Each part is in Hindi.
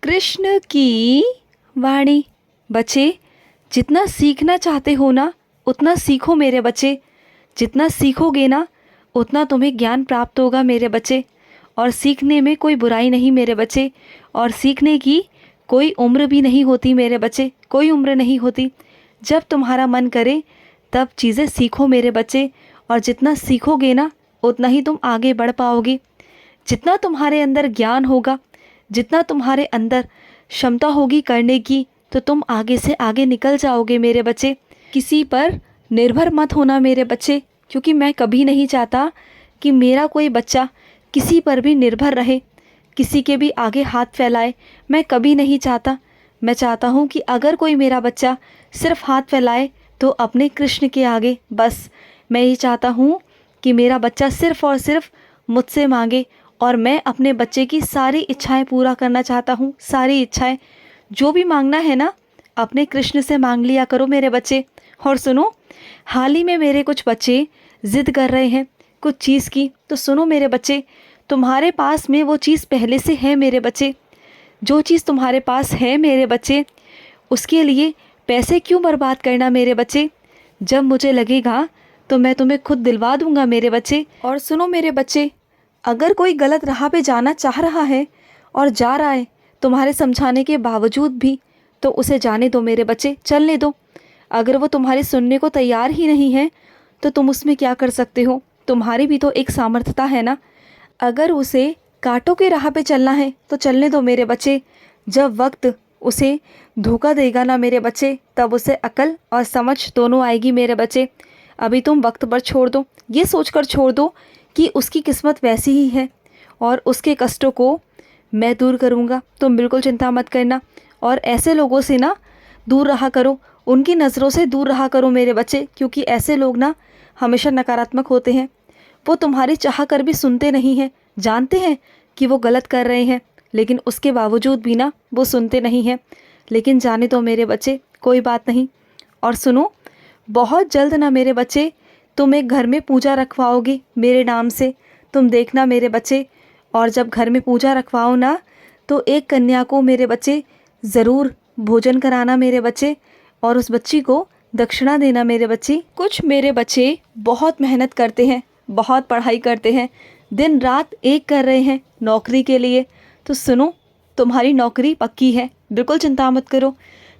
कृष्ण की वाणी। बच्चे, जितना सीखना चाहते हो ना उतना सीखो मेरे बच्चे। जितना सीखोगे ना उतना तुम्हें ज्ञान प्राप्त होगा मेरे बच्चे। और सीखने में कोई बुराई नहीं मेरे बच्चे। और सीखने की कोई उम्र भी नहीं होती मेरे बच्चे, कोई उम्र नहीं होती। जब तुम्हारा मन करे तब चीज़ें सीखो मेरे बच्चे। और जितना सीखोगे ना उतना ही तुम आगे बढ़ पाओगे। जितना तुम्हारे अंदर ज्ञान होगा, जितना तुम्हारे अंदर क्षमता होगी करने की, तो तुम आगे से आगे निकल जाओगे मेरे बच्चे। किसी पर निर्भर मत होना मेरे बच्चे, क्योंकि मैं कभी नहीं चाहता कि मेरा कोई बच्चा किसी पर भी निर्भर रहे, किसी के भी आगे हाथ फैलाए। मैं कभी नहीं चाहता। मैं चाहता हूँ कि अगर कोई मेरा बच्चा सिर्फ हाथ फैलाए तो अपने कृष्ण के आगे। बस मैं ये चाहता हूँ कि मेरा बच्चा सिर्फ और सिर्फ मुझसे मांगे, और मैं अपने बच्चे की सारी इच्छाएं पूरा करना चाहता हूँ। सारी इच्छाएं, जो भी मांगना है ना अपने कृष्ण से मांग लिया करो मेरे बच्चे। और सुनो, हाल ही में मेरे कुछ बच्चे ज़िद कर रहे हैं कुछ चीज़ की। तो सुनो मेरे बच्चे, तुम्हारे पास में वो चीज़ पहले से है मेरे बच्चे। जो चीज़ तुम्हारे पास है मेरे बच्चे, उसके लिए पैसे क्यों बर्बाद करना मेरे बच्चे। जब मुझे लगेगा तो मैं तुम्हें खुद दिलवा दूंगा मेरे बच्चे। और सुनो मेरे बच्चे, अगर कोई गलत राह पे जाना चाह रहा है और जा रहा है तुम्हारे समझाने के बावजूद भी, तो उसे जाने दो मेरे बच्चे, चलने दो। अगर वो तुम्हारी सुनने को तैयार ही नहीं है तो तुम उसमें क्या कर सकते हो। तुम्हारी भी तो एक सामर्थ्यता है ना। अगर उसे कांटों की राह पे चलना है तो चलने दो मेरे बच्चे। जब वक्त उसे धोखा देगा ना मेरे बच्चे, तब उसे अकल और समझ दोनों आएगी मेरे बच्चे। अभी तुम वक्त पर छोड़ दो, ये सोचकर छोड़ दो कि उसकी किस्मत वैसी ही है और उसके कष्टों को मैं दूर करूँगा। तुम बिल्कुल चिंता मत करना। और ऐसे लोगों से ना दूर रहा करो, उनकी नज़रों से दूर रहा करो मेरे बच्चे, क्योंकि ऐसे लोग ना हमेशा नकारात्मक होते हैं। वो तुम्हारी चाह कर भी सुनते नहीं हैं, जानते हैं कि वो गलत कर रहे हैं, लेकिन उसके बावजूद भी ना वो सुनते नहीं हैं। लेकिन जाने दो मेरे बच्चे, कोई बात नहीं। और सुनो, बहुत जल्द ना मेरे बच्चे तुम एक घर में पूजा रखवाओगे मेरे नाम से। तुम देखना मेरे बच्चे। और जब घर में पूजा रखवाओ ना तो एक कन्या को मेरे बच्चे ज़रूर भोजन कराना मेरे बच्चे, और उस बच्ची को दक्षिणा देना मेरे बच्चे। कुछ मेरे बच्चे बहुत मेहनत करते हैं, बहुत पढ़ाई करते हैं, दिन रात एक कर रहे हैं नौकरी के लिए। तो सुनो, तुम्हारी नौकरी पक्की है, बिल्कुल चिंता मत करो।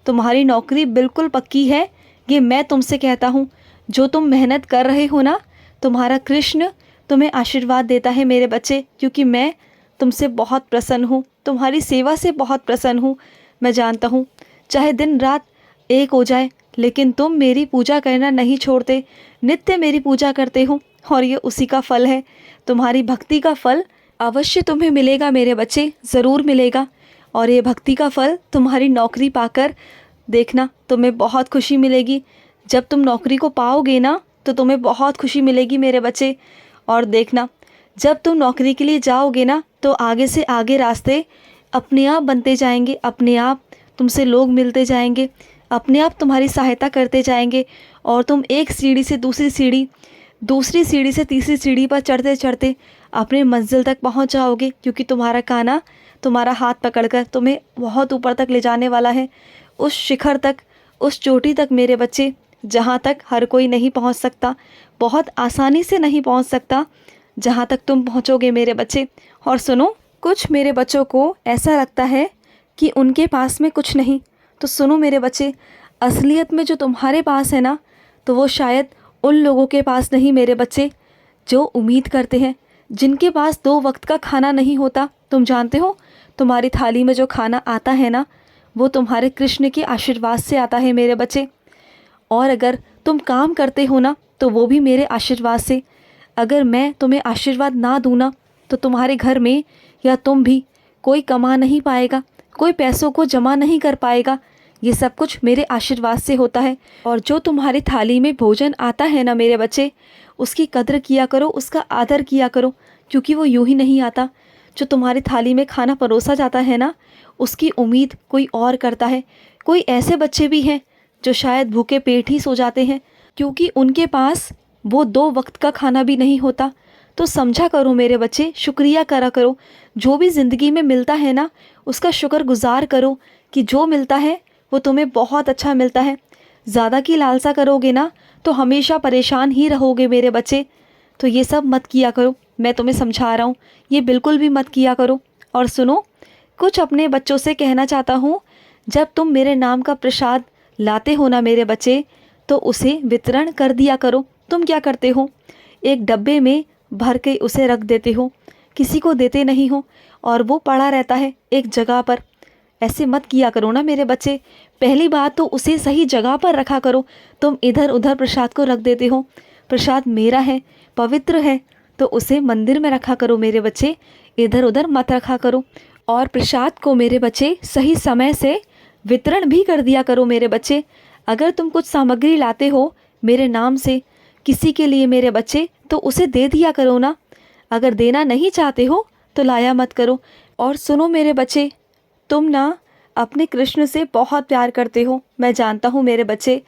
तुम्हारी नौकरी बिल्कुल पक्की है, ये मैं तुमसे कहता हूँ। जो तुम मेहनत कर रहे हो ना, तुम्हारा कृष्ण तुम्हें आशीर्वाद देता है मेरे बच्चे, क्योंकि मैं तुमसे बहुत प्रसन्न हूँ, तुम्हारी सेवा से बहुत प्रसन्न हूँ। मैं जानता हूँ चाहे दिन रात एक हो जाए, लेकिन तुम मेरी पूजा करना नहीं छोड़ते, नित्य मेरी पूजा करते हो, और ये उसी का फल है। तुम्हारी भक्ति का फल अवश्य तुम्हें मिलेगा मेरे बच्चे, ज़रूर मिलेगा। और ये भक्ति का फल तुम्हारी नौकरी पाकर देखना, तुम्हें बहुत खुशी मिलेगी। जब तुम नौकरी को पाओगे ना तो तुम्हें बहुत खुशी मिलेगी मेरे बच्चे। और देखना, जब तुम नौकरी के लिए जाओगे ना तो आगे से आगे रास्ते अपने आप बनते जाएंगे, अपने आप तुमसे लोग मिलते जाएंगे, अपने आप तुम्हारी सहायता करते जाएंगे। और तुम एक सीढ़ी से दूसरी सीढ़ी, दूसरी सीढ़ी से तीसरी सीढ़ी पर चढ़ते चढ़ते अपने मंजिल तक पहुंच जाओगे, क्योंकि तुम्हारा कान्हा तुम्हारा हाथ पकड़कर तुम्हें बहुत ऊपर तक ले जाने वाला है। उस शिखर तक, उस चोटी तक मेरे बच्चे, जहाँ तक हर कोई नहीं पहुँच सकता, बहुत आसानी से नहीं पहुँच सकता, जहाँ तक तुम पहुँचोगे मेरे बच्चे। और सुनो, कुछ मेरे बच्चों को ऐसा लगता है कि उनके पास में कुछ नहीं। तो सुनो मेरे बच्चे, असलियत में जो तुम्हारे पास है ना, तो वो शायद उन लोगों के पास नहीं मेरे बच्चे जो उम्मीद करते हैं, जिनके पास 2 वक्त का खाना नहीं होता। तुम जानते हो, तुम्हारी थाली में जो खाना आता है ना, वो तुम्हारे कृष्ण के आशीर्वाद से आता है मेरे बच्चे। और अगर तुम काम करते हो ना तो वो भी मेरे आशीर्वाद से। अगर मैं तुम्हें आशीर्वाद ना दूँ ना तो तुम्हारे घर में या तुम भी कोई कमा नहीं पाएगा, कोई पैसों को जमा नहीं कर पाएगा। ये सब कुछ मेरे आशीर्वाद से होता है। और जो तुम्हारी थाली में भोजन आता है ना मेरे बच्चे, उसकी कदर किया करो, उसका आदर किया करो, क्योंकि वो यूं ही नहीं आता। जो तुम्हारी थाली में खाना परोसा जाता है ना, उसकी उम्मीद कोई और करता है। कोई ऐसे बच्चे भी हैं जो शायद भूखे पेट ही सो जाते हैं, क्योंकि उनके पास वो 2 वक्त का खाना भी नहीं होता। तो समझा करो मेरे बच्चे, शुक्रिया करा करो। जो भी ज़िंदगी में मिलता है ना, उसका शुक्रगुजार करो कि जो मिलता है वो तुम्हें बहुत अच्छा मिलता है। ज़्यादा की लालसा करोगे ना तो हमेशा परेशान ही रहोगे मेरे बच्चे। तो ये सब मत किया करो, मैं तुम्हें समझा रहा हूँ, ये बिल्कुल भी मत किया करो। और सुनो, कुछ अपने बच्चों से कहना चाहता हूँ। जब तुम मेरे नाम का प्रसाद लाते हो ना मेरे बच्चे, तो उसे वितरण कर दिया करो। तुम क्या करते हो, एक डब्बे में भर के उसे रख देते हो, किसी को देते नहीं हो, और वो पड़ा रहता है एक जगह पर। ऐसे मत किया करो ना मेरे बच्चे। पहली बात तो उसे सही जगह पर रखा करो। तुम इधर उधर प्रसाद को रख देते हो। प्रसाद मेरा है, पवित्र है, तो उसे मंदिर में रखा करो मेरे बच्चे, इधर उधर मत रखा करो। और प्रसाद को मेरे बच्चे सही समय से वितरण भी कर दिया करो मेरे बच्चे। अगर तुम कुछ सामग्री लाते हो मेरे नाम से किसी के लिए मेरे बच्चे, तो उसे दे दिया करो ना। अगर देना नहीं चाहते हो तो लाया मत करो। और सुनो मेरे बच्चे, तुम ना अपने कृष्ण से बहुत प्यार करते हो, मैं जानता हूँ मेरे बच्चे।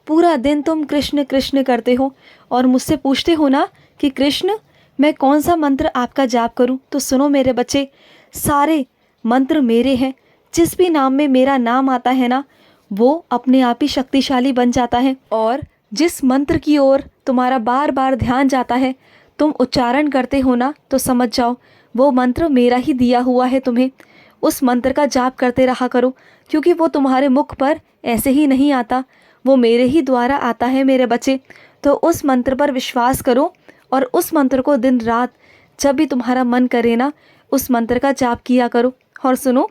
पूरा दिन तुम कृष्ण कृष्ण करते हो और मुझसे पूछते हो ना कि कृष्ण मैं कौन सा मंत्र आपका जाप करूँ। तो सुनो मेरे बच्चे, सारे मंत्र मेरे हैं। जिस भी नाम में मेरा नाम आता है ना, वो अपने आप ही शक्तिशाली बन जाता है। और जिस मंत्र की ओर तुम्हारा बार बार ध्यान जाता है, तुम उच्चारण करते हो ना, तो समझ जाओ वो मंत्र मेरा ही दिया हुआ है तुम्हें। उस मंत्र का जाप करते रहा करो, क्योंकि वो तुम्हारे मुख पर ऐसे ही नहीं आता, वो मेरे ही द्वारा आता है मेरे बच्चे। तो उस मंत्र पर विश्वास करो और उस मंत्र को दिन रात जब भी तुम्हारा मन करे ना, उस मंत्र का जाप किया करो। और सुनो,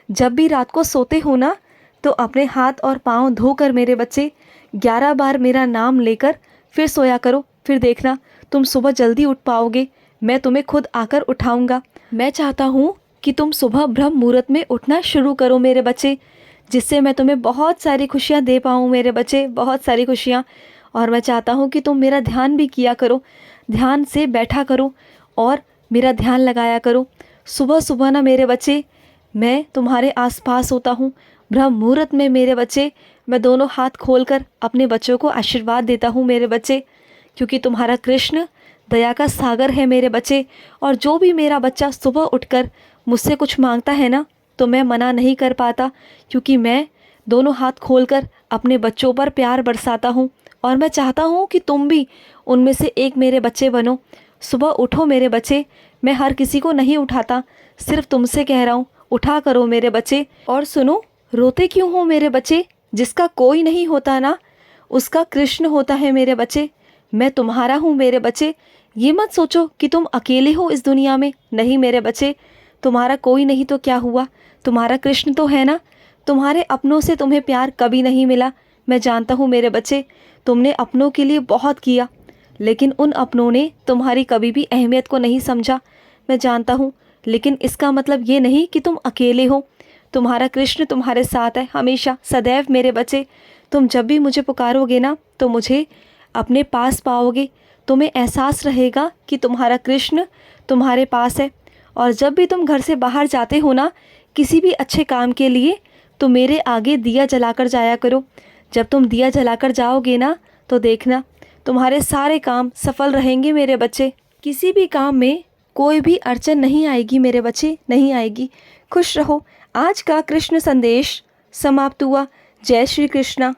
जब भी रात को सोते हो ना, तो अपने हाथ और पाँव धोकर मेरे बच्चे 11 बार मेरा नाम लेकर फिर सोया करो। फिर देखना तुम सुबह जल्दी उठ पाओगे, मैं तुम्हें खुद आकर उठाऊंगा। मैं चाहता हूँ कि तुम सुबह ब्रह्म मुहूर्त में उठना शुरू करो मेरे बच्चे, जिससे मैं तुम्हें बहुत सारी खुशियाँ दे पाऊँ मेरे बच्चे, बहुत सारी खुशियाँ। और मैं चाहता हूँ कि तुम मेरा ध्यान भी किया करो, ध्यान से बैठा करो और मेरा ध्यान लगाया करो। सुबह सुबह ना मेरे बच्चे, मैं तुम्हारे आसपास होता हूँ। ब्रह्म मुहूर्त में मेरे बच्चे, मैं दोनों हाथ खोलकर अपने बच्चों को आशीर्वाद देता हूँ मेरे बच्चे, क्योंकि तुम्हारा कृष्ण दया का सागर है मेरे बच्चे। और जो भी मेरा बच्चा सुबह उठकर मुझसे कुछ मांगता है ना, तो मैं मना नहीं कर पाता, क्योंकि मैं दोनों हाथ खोलकर अपने बच्चों पर प्यार बरसाता हूँ। और मैं चाहता हूँ कि तुम भी उनमें से एक मेरे बच्चे बनो। सुबह उठो मेरे बच्चे, मैं हर किसी को नहीं उठाता, सिर्फ तुमसे कह रहा हूँ, उठा करो मेरे बच्चे। और सुनो, रोते क्यों हो मेरे बच्चे, जिसका कोई नहीं होता ना, उसका कृष्ण होता है मेरे बच्चे। मैं तुम्हारा हूँ मेरे बच्चे। ये मत सोचो कि तुम अकेले हो इस दुनिया में, नहीं मेरे बच्चे, तुम्हारा कोई नहीं तो क्या हुआ, तुम्हारा कृष्ण तो है ना। तुम्हारे अपनों से तुम्हें प्यार कभी नहीं मिला, मैं जानता हूँ मेरे बच्चे। तुमने अपनों के लिए बहुत किया, लेकिन उन अपनों ने तुम्हारी कभी भी अहमियत को नहीं समझा, मैं जानता हूँ। लेकिन इसका मतलब ये नहीं कि तुम अकेले हो, तुम्हारा कृष्ण तुम्हारे साथ है हमेशा सदैव मेरे बच्चे। तुम जब भी मुझे पुकारोगे ना, तो मुझे अपने पास पाओगे। तुम्हें एहसास रहेगा कि तुम्हारा कृष्ण तुम्हारे पास है। और जब भी तुम घर से बाहर जाते हो ना, किसी भी अच्छे काम के लिए, तो मेरे आगे दिया जलाकर जाया करो। जब तुम दिया जलाकर जाओगे ना, तो देखना तुम्हारे सारे काम सफल रहेंगे मेरे बच्चे। किसी भी काम में कोई भी अड़चन नहीं आएगी मेरे बच्चे, नहीं आएगी। खुश रहो। आज का कृष्ण संदेश समाप्त हुआ। जय श्री कृष्णा।